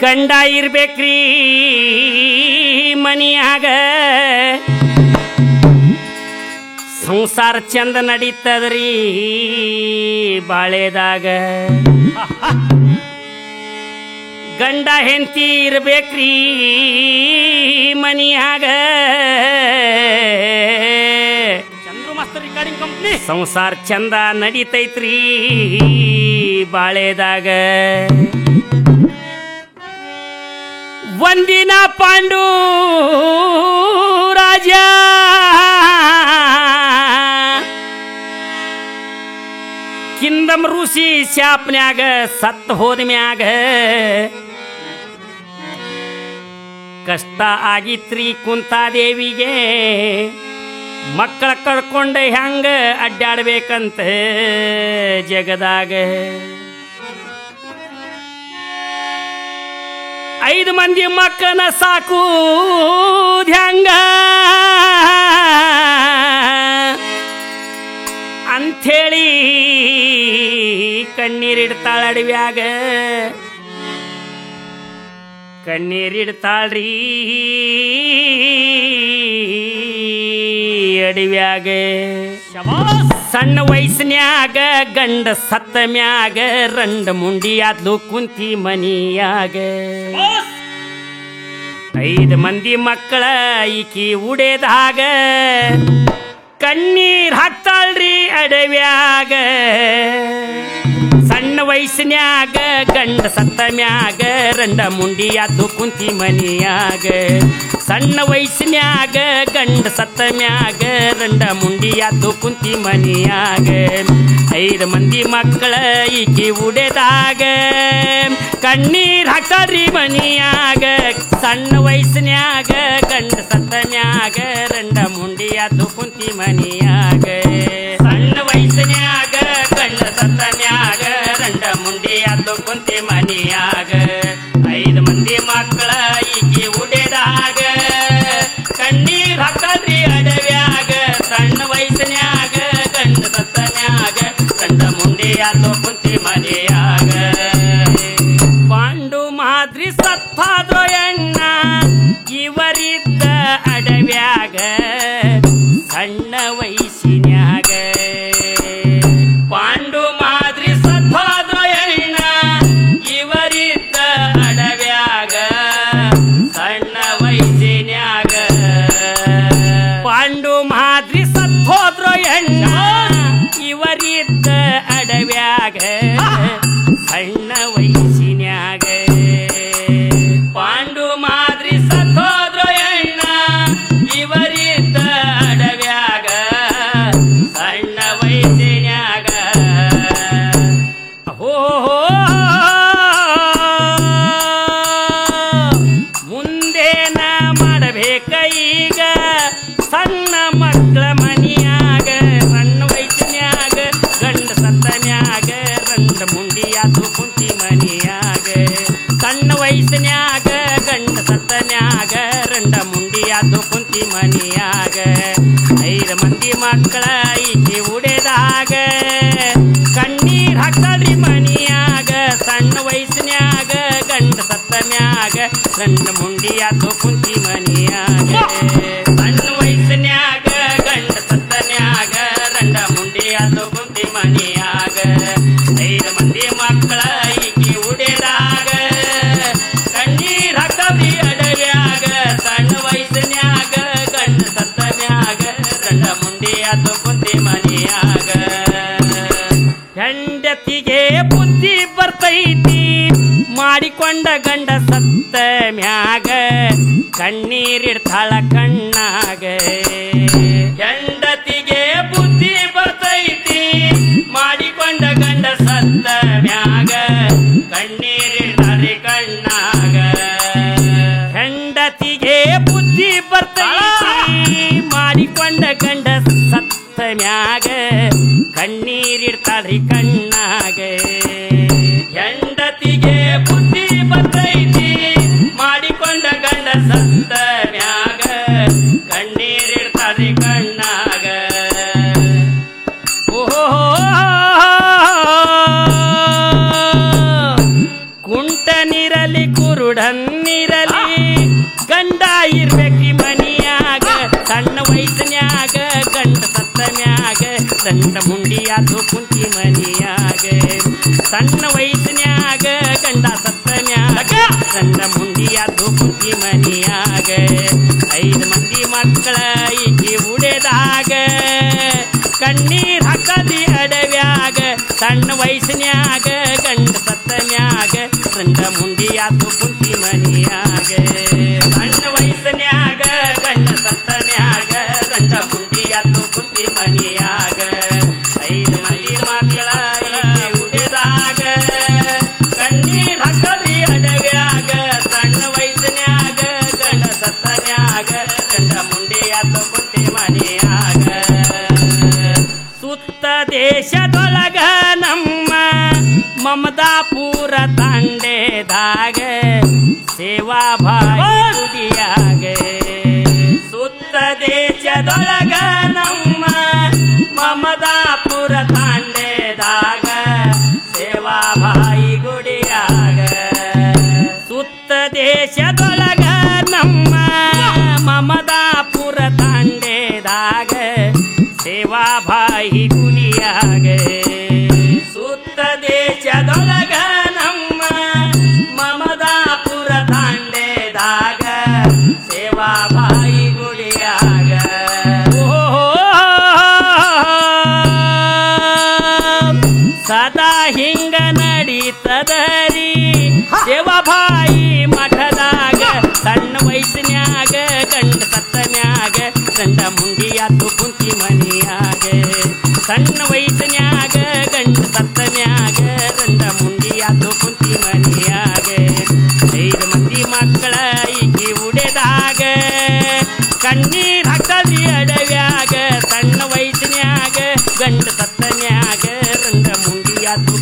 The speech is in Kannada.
ಗಂಡ ಇರ್ಬೇಕ್ರಿ ಮನಿಯಾಗ ಸಂಸಾರ ಚಂದ ನಡೀತದ್ರಿ ಬಾಳೆದಾಗ ಗಂಡ ಹೆಂಡತಿ ಇರ್ಬೇಕ್ರಿ ಮನಿಯಾಗ ಚಂದ್ರು ಮಾಸ್ತರ್ ರಿಕಾರ್ಡಿಂಗ್ ಕಂಪ್ನಿ ಸಂಸಾರ ಚಂದ ನಡೀತೈತ್ರಿ ಬಾಳೆದಾಗ ಒಂದಿನ ಪಾಂಡು ರಾಜ ಕಿಂದಂ ಋಷಿ ಶಾಪ್ನ್ಯಾಗ ಸತ್ ಹೋದ್ಮ್ಯಾಗ ಕಷ್ಟ ಆಗಿತ್ರಿ ಕುಂತಾದೇವಿಗೆ ಮಕ್ಕಳ ಕಳ್ಕೊಂಡ ಹೆಂಗ ಅಡ್ಡಾಡ್ಬೇಕಂತ ಜಗದಾಗ 5 ಮಂದಿ ಮಕ್ಕಳನ್ನ ಸಾಕುವುದು ಹೆಂಗ ಅಂಥೇಳಿ ಕಣ್ಣೀರಿಡ್ತಾಳ ಅಡವ್ಯಾಗ ಕಣ್ಣೀರಿಡ್ತಾಳ್ರಿ ಅಡವ್ಯಾಗ ಸಣ್ಣ ವಯಸ್ಸಿನ್ಯಾಗ ಗಂಡ ಸತ್ತ ಮ್ಯಾಗ ರಂಡ ಮುಂಡಿಯಾದ್ಲು ಕುಂತಿ ಮನಿಯಾಗ 5 ಮಂದಿ ಮಕ್ಕಳ ಈಕಿ ಉಡೇದಾಗ ಕಣ್ಣೀರ್ ಹಾಕ್ತಾಳ್ರಿ ಅಡವ್ಯಾಗ ಸಣ್ಣ ವಯಸ್ಸಿನ್ಯಾಗ ಗಂಡ ಸತ್ತ ಮ್ಯಾಗ ರಂಡ ಮುಂಡಿಯಾದ್ಲು ಕುಂತಿ ಮನಿಯಾಗ ಸಣ್ಣ ವಯಸ್ಸಿನ್ಯಾಗ ಗಂಡ ಸತ್ತ ಮ್ಯಾಗ ರಂಡ ಮುಂಡಿಯಾದ್ಲು ಕುಂತಿ ಮನಿಯಾಗ 5 ಮಂದಿ ಮಕ್ಕಳ ಈಕಿ ಉಡೆದಾಗ ಕಣ್ಣೀರ್ ಹಾಕ್ತಾಳ್ರಿ ಮನಿಯಾಗ ಸಣ್ಣ ವಯಸ್ಸಿನ್ಯಾಗ ಗಂಡ ಸತ್ತ ಮ್ಯಾಗ ರಂಡ ಮುಂಡಿಯಾದ್ಲು ಕುಂತಿ ಮನಿಯಾಗ ಸಣ್ಣ ವಯಸ್ಸಿನ್ಯಾಗ ಗಂಡ ಸತ್ತ ಮ್ಯಾಗ ರಂಡ ಮುಂಡಿಯಾದ್ಲು ಕುಂತಿ ಮನಿಯಾಗ 5 ಮಂದಿ ಮಕ್ಕಳ ಈಕಿ ಉಡೆದಾಗ ಕಣ್ಣೀರ್ ಹಾಕ್ತಾಳ್ರಿ ಅಡವ್ಯಾಗ ಸಣ್ಣ ವಯಸ್ಸಿನ್ಯಾಗ ಗಂಡ ಸತ್ತ ಮ್ಯಾಗ ರಂಡ ಮುಂಡಿಯಾದ್ಲು ಕುಂತಿ ಮನಿಯಾಗ ಪಾಂಡು ಮಾದ್ರಿ ಸತ್ತಾದ್ರೋ ಎಣ್ಣ ಇವರಿದ್ದ ಅಡವ್ಯಾಗ ಸಣ್ಣ ವಯಸ್ಸಿನ್ಯಾಗ ಪಾಂಡು ಮಾದ್ರಿ ಸತ್ತಾದ್ರೋ ಎಣ್ಣ ಇವರಿದ್ದ ಅಡವ್ಯಾಗ ಸಣ್ಣ ವಯಸ್ಸಿನ್ಯಾಗ ಪಾಂಡು ಮಾದ್ರಿ ಸತ್ತೋದ್ರೋ ಎಣ್ಣ ಇವರಿದ್ದ ಅಡವ್ಯಾಗ ಸಣ್ಣ ವಯಸ್ಸಿನ್ಯಾಗ ಪಾಂಡು ಮಾದ್ರಿ ಸತ್ತೋದ್ರೋ ಎಣ್ಣ ಇವರಿದ್ದ ಅಡವ್ಯಾಗ ಸಣ್ಣ ವಯಸ್ಸಿನ್ಯಾಗ ಮುಂದೇನ ಮಾಡಬೇಕ ಈಗ ಸಣ್ಣ ಮಕ್ಕಳ ಮನಿಯಾಗ ಸಣ್ಣ ವಯಸ್ಸಿನ್ಯಾಗ ಗಂಡ ಸತ್ತ ಮ್ಯಾಗ ರಂಡ ಮುಂಡಿಯಾದ್ಲು ಕುಂತಿ ಮನಿಯಾಗ ಸಣ್ಣ ವಯಸ್ಸಿನ್ಯಾಗ ಗಂಡ ಸತ್ತ ಮ್ಯಾಗ ರಂಡ ಮುಂಡಿಯಾದ್ಲು ಕುಂತಿ ಮನಿಯಾಗ 5 ಮಂದಿ ಮಕ್ಕಳ ಈಕಿ ಉಡೆದಾಗ ಕಣ್ಣೀರ್ ಹಾಕ್ತಾಳ್ರಿ ಮನಿಯಾಗ ಸಣ್ಣ ವಯಸ್ಸಿನ್ಯಾಗ ಗಂಡ ಸತ್ತ ಮ್ಯಾಗ ರಂಡ ಮುಂಡಿಯಾದ್ಲು ಕುಂತಿ ಮನಿಯಾಗ ಸಣ್ಣ ವಯಸ್ಸಿನ್ಯಾಗ ಗಂಡ ಸತ್ತ ಮ್ಯಾಗ ರಂಡ ಮುಂಡಿಯಾದ್ಲು ಕುಂತಿ ಮನಿಯಾಗ 5 ಮಂದಿ ಮಕ್ಕಳ ಈಕಿ ಉಡೆದಾಗ ಕಣ್ಣೀರ್ ಹಾಕ್ತಾಳ್ರಿ ಅಡವ್ಯಾಗ ಸಣ್ಣ ವಯಸ್ಸಿನ್ಯಾಗ ಗಂಡ ಸತ್ತ ಮ್ಯಾಗ ರಂಡ ಮುಂಡಿಯಾದ್ಲು ಕುಂತಿ ಮನಿಯಾಗ ಹೆಂಡತಿಗೆ ಬುದ್ಧಿ ಬರ್ತೈತಿ ಮಾಡಿಕೊಂಡ ಗಂಡ ಸತ್ತ ಮ್ಯಾಗ ಕಣ್ಣೀರಿಡ್ತಾಳ ಕಣ್ಣಾಗ ಹೆಂಡತಿಗೆ ಬುದ್ಧಿ ಬರ್ತೈತಿ ಮಾಡಿಕೊಂಡ ಗಂಡ ಸತ್ತ ಮ್ಯಾಗ ಕಣ್ಣೀರಿಡ್ತಾಳೆ ಕಣ್ಣಾಗ ಹೆಂಡತಿಗೆ ಬುದ್ಧಿ ಬರ್ತೈತಿ ಮಾಡಿಕೊಂಡ ಗಂಡ ಸತ್ತ ಮ್ಯಾಗ ಕಣ್ಣೀರಿಡ್ತಾಳ್ರಿ ಕಣ್ಣಾಗ ಹೆಂಡತಿಗೆ ಬುದ್ಧಿ ಬರ್ತೈತಿ ಮಾಡಿಕೊಂಡ ಗಂಡ ಸತ್ತ ಮ್ಯಾಗ ಕಣ್ಣೀರಿಡ್ತಾಳ್ರಿ ಕಣ್ಣಾಗ ಓಹೋ ಇರ್ಬೇಕ್ರಿ ಮನಿಯಾಗ ಸಣ್ಣ ವಯಸ್ಸಿನ್ಯಾಗ ಗಂಡ ಸತ್ತ ಮ್ಯಾಗ ದಂಡ ಮುಂಡಿಯಾತು ಕುಂತಿ ಮನಿಯಾಗ ಸಣ್ಣ ವಯಸ್ಸಿನ್ಯಾಗ ಗಂಡ ಸತ್ತ ಮ್ಯಾಗ ದಂಡ ಮುಂಡಿಯಾತು ಕುಂತಿ ಮನಿಯಾಗ 5 ಮಂದಿ ಮಕ್ಕಳ ಈಕಿ ಉಡೆದಾಗ ಕಣ್ಣೀರ್ ಹಾಕದಿ ಅಡವ್ಯಾಗ ಸಣ್ಣ ವಯಸ್ಸಿನ್ಯಾಗ ಗಂಡ ಸತ್ತ ಮ್ಯಾಗ ದಂಡ ಮುಂಡಿಯಾತು ಕುಂತಿ ಮನಿಯಾಗ ಸಣ್ಣ ವಯಸ್ಸಿನ್ಯಾಗ ಗಂಡ ಸತ್ತ ಮ್ಯಾಗ ದಂಡ ಮುಂಡಿಯಾತು ಕುಂತಿ ಮನಿಯಾಗ 5 ಮಂದಿ ಮಕ್ಕಳ ಈಕಿ ಉಡೆದಾಗ ಕಣ್ಣೀರ್ ಹಾಕದಿ ಅಡವ್ಯಾಗ ಸಣ್ಣ ವಯಸ್ಸಿನ್ಯಾಗ ಗಂಡ ಸತ್ತ ಮ್ಯಾಗ ದಂಡ ಮುಂಡಿಯಾತು ಕುಂತಿ ಮನಿಯಾಗ ಸುತ್ತ ದೇಶದೊಳಗ ನಮ್ಮ ಮಮದಾಪುರ ತಾಂಡೆದಾಗ ಸೇವಾ ಭಾಯಿ ಗುಡಿಯಾಗ ಸುತ್ತ ದೇಶದೊಳಗ ನಮ್ಮ ಮಮದಾಪುರ ತಾಂಡೆದಾಗ ಸೇವಾ ಭಾಯಿ ಗುಡಿಯಾಗ ಸುತ್ತ ದೇಶದೊಳಗ ನಮ್ಮ ಮಮದಾಪುರ ತಾಂಡೆದಾಗ ಸೇವಾ ಭಾಯಿ ಗುಡಿಯಾಗ ಸುತ್ತ ದೇಶದೊಳಗ ನಮ್ಮ ಮಮದಾಪುರ ತಾಂಡೆದಾಗ ಸೇವಾ ಭಾಯಿ ಗುಡಿಯಾಗ ಸದಾ ಹಿಂಗ ನಡೀತದರಿ ಸೇವಾ ಭಾಯಿ ಮಠದಾಗ ಸಣ್ಣ ವಯಸ್ಸಿನ್ಯಾಗ ಗಂಡ ಸತ್ತ ಮ್ಯಾಗ ದಂಡ ಮುಂಡಿಯಾತು ಕುಂತಿ ಮನಿಯಾಗ ಸಣ್ಣ ವಯಸ್ಸಿನ್ಯಾಗ ಗಂಡ ಸತ್ತ ಮ್ಯಾಗ ದಂಡ ಮುಂಡಿಯಾತು ಕುಂತಿ ಮನಿಯಾಗ 5 ಮಂದಿ ಮಕ್ಕಳ ಈಕಿ ಉಡೆದಾಗ ಕಣ್ಣೀರ್ ಹಾಕದಿ ಅಡವ್ಯಾಗ ಸಣ್ಣ ವಯಸ್ಸಿನ್ಯಾಗ ಗಂಡ ಸತ್ತ ಮ್ಯಾಗ ದಂಡ ಮುಂಡಿಯಾತು